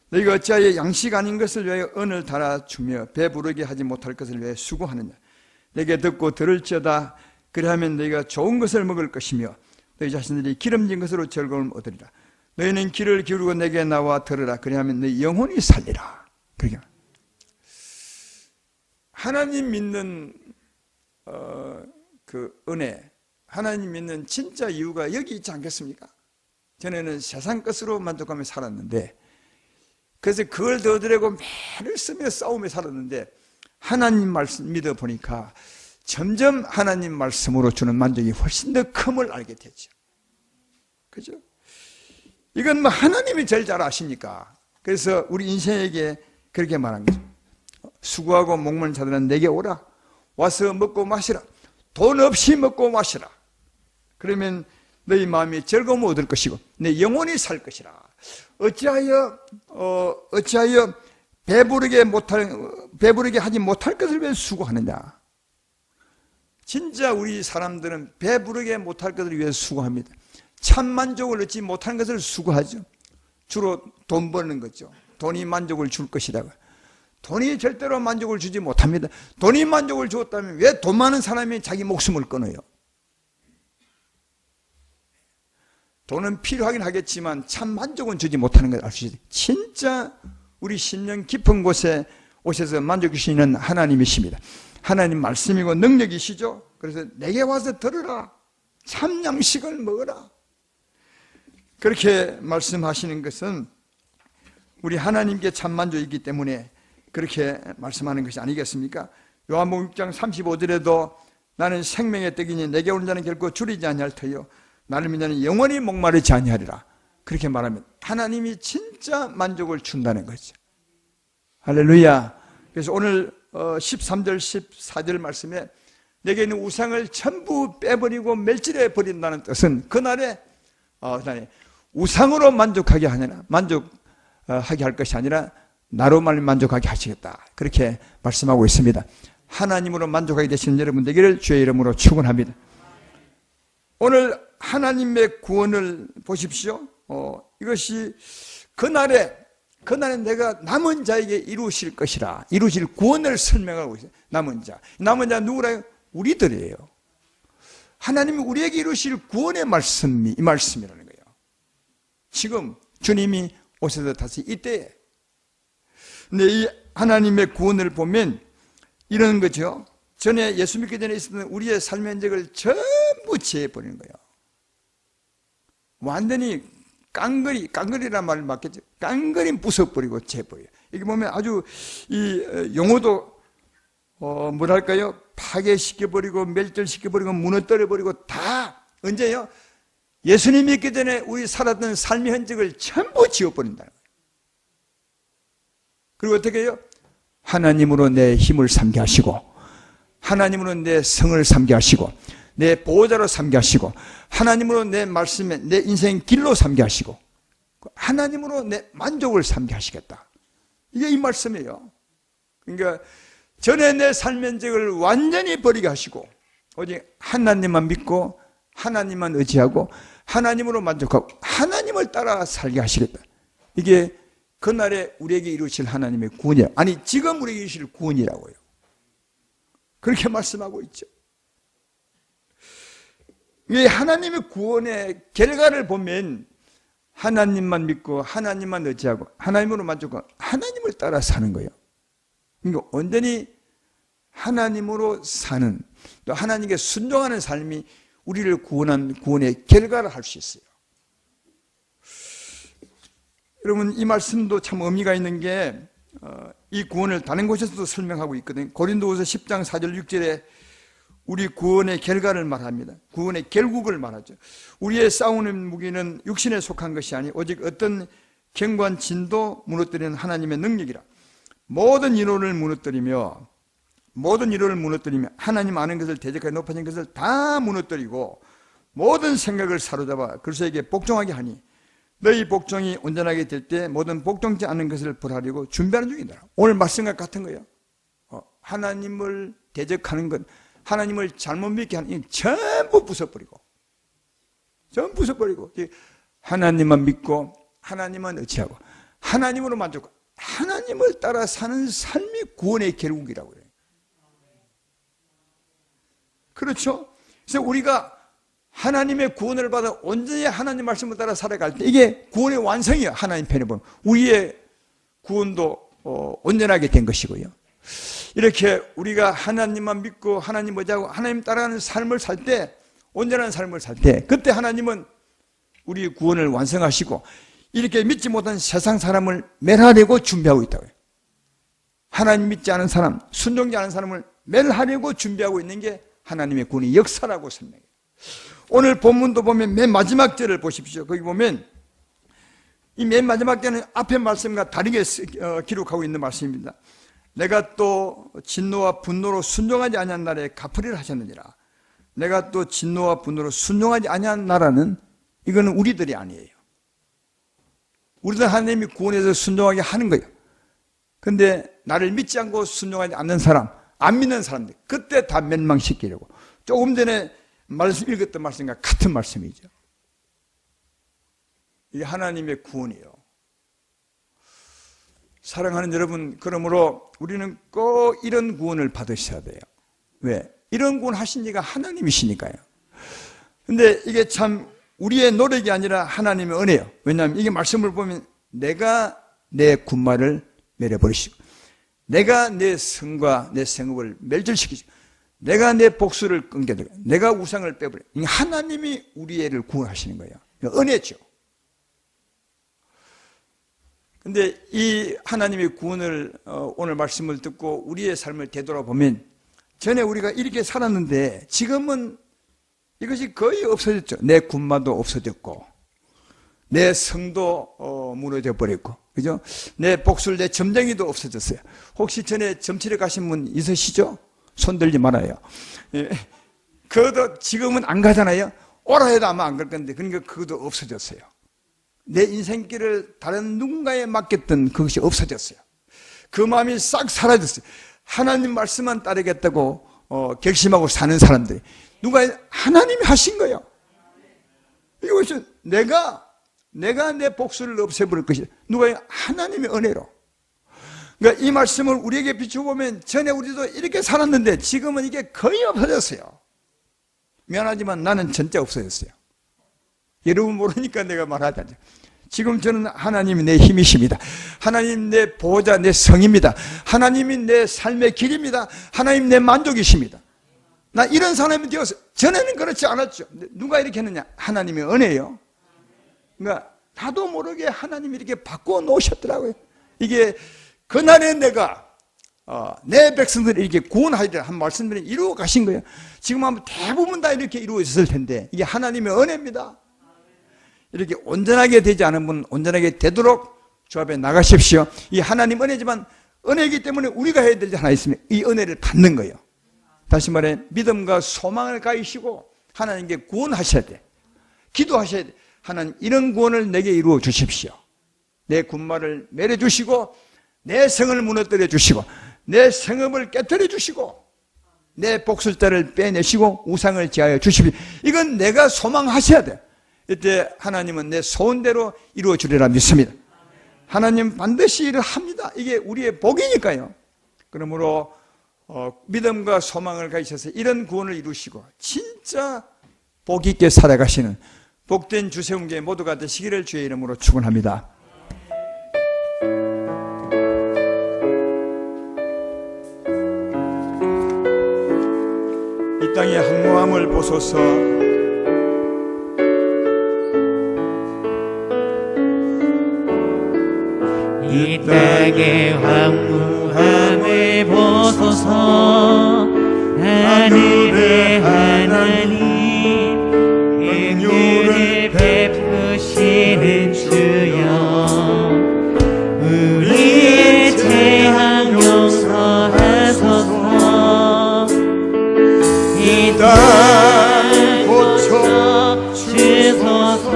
너희가 어찌하여 양식 아닌 것을 위하여 은을 달아주며 배부르게 하지 못할 것을 위하여 수고하느냐. 내게 듣고 들을지어다. 그리하면 너희가 좋은 것을 먹을 것이며 너희 자신들이 기름진 것으로 즐거움을 얻으리라. 너희는 귀를 기울이고 내게 나와 들으라. 그리하면 너희 영혼이 살리라. 그러니까 하나님 믿는 그 은혜, 하나님 믿는 진짜 이유가 여기 있지 않겠습니까? 전에는 세상 것으로 만족하며 살았는데 그래서 그걸 더 얻으려고 매를 쓰며 싸우며 살았는데 하나님 말씀 믿어 보니까 점점 하나님 말씀으로 주는 만족이 훨씬 더 큼을 알게 되죠. 그죠? 이건 뭐 하나님이 제일 잘 아시니까. 그래서 우리 인생에게 그렇게 말한 거죠. 수고하고 목마른 자들은 내게 오라. 와서 먹고 마시라. 돈 없이 먹고 마시라. 그러면 너희 마음이 즐거움을 얻을 것이고 내 영혼이 살 것이라. 어찌하여 배부르게 하지 못할 것을 왜 수고하느냐? 진짜 우리 사람들은 배부르게 못할 것을 위해 수고합니다. 참 만족을 얻지 못하는 것을 수고하죠. 주로 돈 버는 거죠. 돈이 만족을 줄 것이다. 돈이 절대로 만족을 주지 못합니다. 돈이 만족을 주었다면 왜 돈 많은 사람이 자기 목숨을 끊어요? 돈은 필요하긴 하겠지만 참 만족은 주지 못하는 걸 알 수 있어요. 진짜 우리 심령 깊은 곳에 오셔서 만족 주시는 하나님이십니다. 하나님 말씀이고 능력이시죠. 그래서 내게 와서 들으라. 참 양식을 먹어라. 그렇게 말씀하시는 것은 우리 하나님께 참 만족이기 때문에 그렇게 말씀하는 것이 아니겠습니까? 요한복음 6장 35절에도 나는 생명의 떡이니 내게 오는 자는 결코 줄이지 아니할 터요 나를 믿는 자는 영원히 목마르지 아니하리라. 그렇게 말하면 하나님이 진짜 만족을 준다는 거죠. 할렐루야. 그래서 오늘 13절 14절 말씀에 내게 있는 우상을 전부 빼버리고 멸질해 버린다는 뜻은 그날에 우상으로 만족하게 하느냐, 만족하게 할 것이 아니라 나로 말미 만족하게 하시겠다. 그렇게 말씀하고 있습니다. 하나님으로 만족하게 되시는 여러분 되기를 주의 이름으로 축원합니다. 오늘 하나님의 구원을 보십시오. 이것이 그날에 내가 남은 자에게 이루실 것이라, 이루실 구원을 설명하고 있어요. 남은 자 누구라요? 우리들이에요. 하나님이 우리에게 이루실 구원의 말씀이 이 말씀이라는 거예요. 지금 주님이 오셔서 다시 이때에. 근데 이 하나님의 구원을 보면 이런 거죠. 전에 예수 믿기 전에 있었던 우리의 삶의 흔적을 전부 제해버리는 거예요. 완전히 깡그리란 말을 맞겠죠. 깡그리 부숴버리고 제해버려요. 이게 보면 아주 이 용어도 뭐랄까요? 파괴시켜버리고 멸절시켜버리고 무너뜨려버리고 다 언제요? 예수님 믿기 전에 우리 살았던 삶의 흔적을 전부 지워버린다는 거예요. 그리고 어떻게 해요? 하나님으로 내 힘을 삼게 하시고 하나님으로 내 성을 삼게 하시고 내 보호자로 삼게 하시고 하나님으로 내 말씀에 내 인생 길로 삼게 하시고 하나님으로 내 만족을 삼게 하시겠다. 이게 이 말씀이에요. 그러니까 전에 내 삶의 흔적을 완전히 버리게 하시고 오직 하나님만 믿고 하나님만 의지하고 하나님으로 만족하고 하나님을 따라 살게 하시겠다. 이게 그날에 우리에게 이루실 하나님의 구원이야. 아니 지금 우리에게 이루실 구원이라고요. 그렇게 말씀하고 있죠. 이 하나님의 구원의 결과를 보면 하나님만 믿고 하나님만 의지하고 하나님으로 만족하고 하나님을 따라 사는 거예요. 그러니까 온전히 하나님으로 사는 또 하나님께 순종하는 삶이 우리를 구원한 구원의 결과를 할 수 있어요. 여러분 이 말씀도 참 의미가 있는 게 이 구원을 다른 곳에서도 설명하고 있거든요. 고린도후서 10장 4절 6절에 우리 구원의 결과를 말합니다. 구원의 결국을 말하죠. 우리의 싸우는 무기는 육신에 속한 것이 아니 오직 어떤 견고한 진도 무너뜨리는 하나님의 능력이라. 모든 이론을 무너뜨리며 하나님 아는 것을 대적하여 높아진 것을 다 무너뜨리고 모든 생각을 사로잡아 그리스도에게 복종하게 하니 너희 복종이 온전하게 될 때 모든 복종치 않는 것을 벌하려고 준비하는 중이다. 오늘 말씀과 같은 거예요. 하나님을 대적하는 것, 하나님을 잘못 믿게 하는 것 전부 부숴버리고 하나님만 믿고 하나님만 의지하고 하나님으로 만족하고 하나님을 따라 사는 삶이 구원의 결국이라고 해요. 그렇죠? 그래서 우리가 하나님의 구원을 받아 온전히 하나님 말씀을 따라 살아갈 때 이게 구원의 완성이에요. 하나님 편에 보면 우리의 구원도 온전하게 된 것이고요. 이렇게 우리가 하나님만 믿고 하나님 의지하고 하나님 따라가는 삶을 살 때 온전한 삶을 살 때 그때 하나님은 우리의 구원을 완성하시고 이렇게 믿지 못한 세상 사람을 멸하려고 준비하고 있다고요. 하나님 믿지 않은 사람, 순종지 않은 사람을 멸하려고 준비하고 있는 게 하나님의 구원의 역사라고 설명해요. 오늘 본문도 보면 맨 마지막 절을 보십시오. 거기 보면 이 맨 마지막 절은 앞의 말씀과 다르게 기록하고 있는 말씀입니다. 내가 또 진노와 분노로 순종하지 아니한 날에 갚으리라 하셨느니라. 내가 또 진노와 분노로 순종하지 아니한 나라는 이거는 우리들이 아니에요. 우리들 하나님이 구원해서 순종하게 하는 거예요. 근데 나를 믿지 않고 순종하지 않는 사람, 안 믿는 사람들, 그때 다 멸망시키려고. 조금 전에 말씀 읽었던 말씀과 같은 말씀이죠. 이게 하나님의 구원이에요. 사랑하는 여러분, 그러므로 우리는 꼭 이런 구원을 받으셔야 돼요. 왜? 이런 구원 하신 이가 하나님이시니까요. 근데 이게 참 우리의 노력이 아니라 하나님의 은혜예요. 왜냐하면 이게 말씀을 보면 내가 내 군마를 내려버리시고, 내가 내 성과 내 생업을 멸절시키시고, 내가 내 복수를 끊겨들고, 내가 우상을 빼버려. 하나님이 우리 애를 구원하시는 거예요. 은혜죠. 근데 이 하나님의 구원을 오늘 말씀을 듣고 우리의 삶을 되돌아보면, 전에 우리가 이렇게 살았는데 지금은 이것이 거의 없어졌죠. 내 군마도 없어졌고, 내 성도 무너져 버렸고, 그죠? 내 복술, 내 점쟁이도 없어졌어요. 혹시 전에 점치러 가신 분 있으시죠? 손 들지 말아요. 예. 그것도 지금은 안 가잖아요. 오라 해도 아마 안 갈 건데, 그러니까 그것도 없어졌어요. 내 인생길을 다른 누군가에 맡겼던 그것이 없어졌어요. 그 마음이 싹 사라졌어요. 하나님 말씀만 따르겠다고 결심하고 사는 사람들이, 누가 하나님이 하신 거예요. 이것이 내가 내 복수를 없애버릴 것이다. 누가 하나님의 은혜로. 그러니까 이 말씀을 우리에게 비춰보면, 전에 우리도 이렇게 살았는데 지금은 이게 거의 없어졌어요. 미안하지만 나는 진짜 없어졌어요. 여러분 모르니까 내가 말하지 않죠. 지금 저는 하나님이 내 힘이십니다. 하나님 내 보호자, 내 성입니다. 하나님이 내 삶의 길입니다. 하나님 내 만족이십니다. 나 이런 사람이 되었어요. 전에는 그렇지 않았죠. 누가 이렇게 했느냐? 하나님의 은혜예요. 그러니까 나도 모르게 하나님이 이렇게 바꿔 놓으셨더라고요. 이게 그날에 내가 내 백성들을 이렇게 구원하리라 한 말씀들을 이루어 가신 거예요. 지금 아마 대부분 다 이렇게 이루어졌을 텐데, 이게 하나님의 은혜입니다. 이렇게 온전하게 되지 않은 분은 온전하게 되도록 주 앞에 나가십시오. 이 하나님 은혜지만, 은혜이기 때문에 우리가 해야 될 게 하나 있으면 이 은혜를 받는 거예요. 다시 말해, 믿음과 소망을 가지시고 하나님께 구원하셔야 돼. 기도하셔야 돼. 하나님, 이런 구원을 내게 이루어 주십시오. 내 군마를 매려 주시고, 내 성을 무너뜨려 주시고, 내 생업을 깨뜨려 주시고, 내 복술자를 빼내시고 우상을 제하여 주십시오. 이건 내가 소망하셔야 돼. 이때 하나님은 내 소원대로 이루어 주리라 믿습니다. 하나님 반드시 일을 합니다. 이게 우리의 복이니까요. 그러므로 믿음과 소망을 가지셔서 이런 구원을 이루시고 진짜 복 있게 살아가시는 복된 주세운계 모두가 되시기를 주의 이름으로 축원합니다. 이 땅의 황무함을 보소서. 이 땅의 황무함을 보소서. 하늘의 하나님, 긍휼을 베푸시는 주여, 우리의 재앙 용서하소서. 이 땅 고쳐 주소서.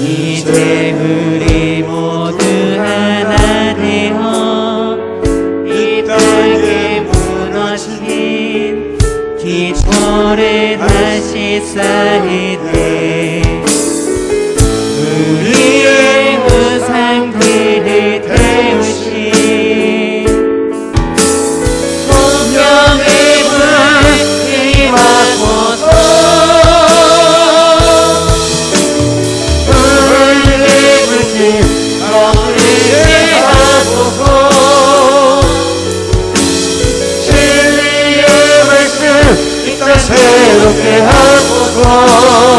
이제 우리 모두 하나 되어 이 땅에 무너진 기초를 다시 쌓이되, 우리의 우상들을 태우신 성령의 불 임하소서. 새롭게 하소서.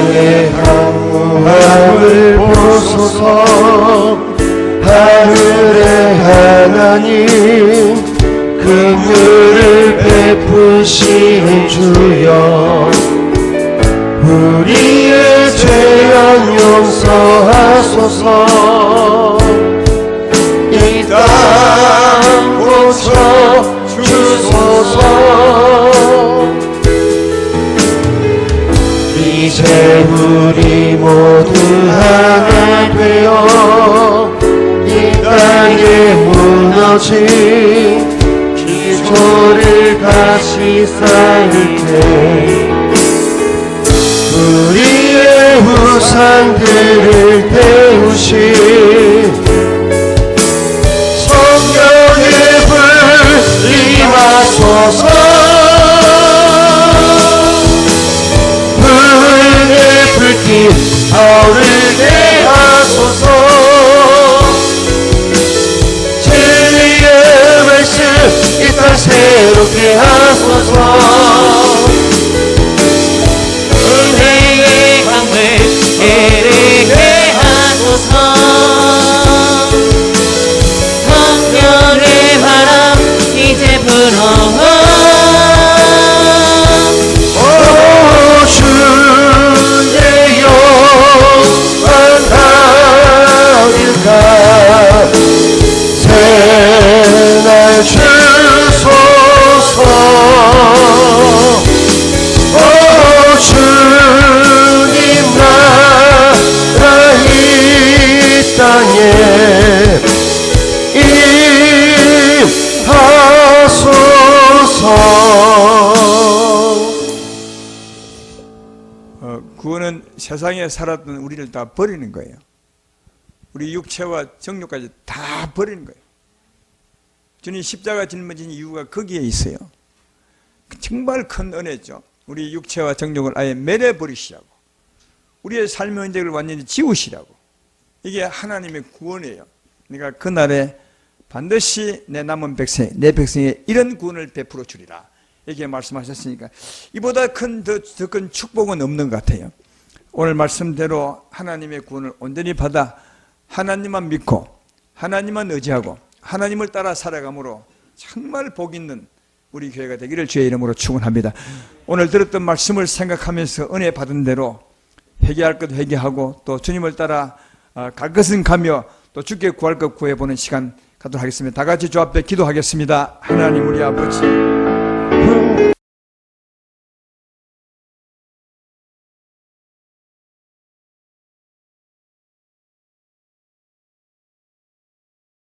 땅의 황무함을 보소서. 하늘의 하나님 긍휼을 베푸시는 주여, 우리의 죄악 용서하소서. 이 땅 고쳐 주소서. 이제 우리 모두 하나 되어 이 땅에 무너진 기초를 다시 쌓을 때 우리의 우상들을 태우신 성령의 불 임하소서. 불의 불길 타오르게 하소서. 진리의 말씀 이 땅 새롭게 하소서. 은혜의 강물 흐르게 하소서. 성령의 바람 이제 불어와. 오 주의 영광 하리라. 새날 주소서. 오 주님 나라 이 땅에 구원은 세상에 살았던 우리를 다 버리는 거예요. 우리 육체와 정욕까지 다 버리는 거예요. 주님 십자가 짊어진 이유가 거기에 있어요. 정말 큰 은혜죠. 우리 육체와 정욕을 아예 매려버리시라고, 우리의 삶의 흔적을 완전히 지우시라고. 이게 하나님의 구원이에요. 그러니까 그날에 반드시 내 남은 백성, 내 백성에 이런 구원을 베풀어 주리라, 이렇게 말씀하셨으니까 이보다 더 큰 축복은 없는 것 같아요. 오늘 말씀대로 하나님의 구원을 온전히 받아 하나님만 믿고 하나님만 의지하고 하나님을 따라 살아감으로 정말 복 있는 우리 교회가 되기를 주의 이름으로 축원합니다. 오늘 들었던 말씀을 생각하면서 은혜 받은 대로 회개할 것 회개하고 또 주님을 따라 갈 것은 가며 또 주께 구할 것 구해보는 시간 갖도록 하겠습니다. 다 같이 주 앞에 기도하겠습니다. 하나님 우리 아버지,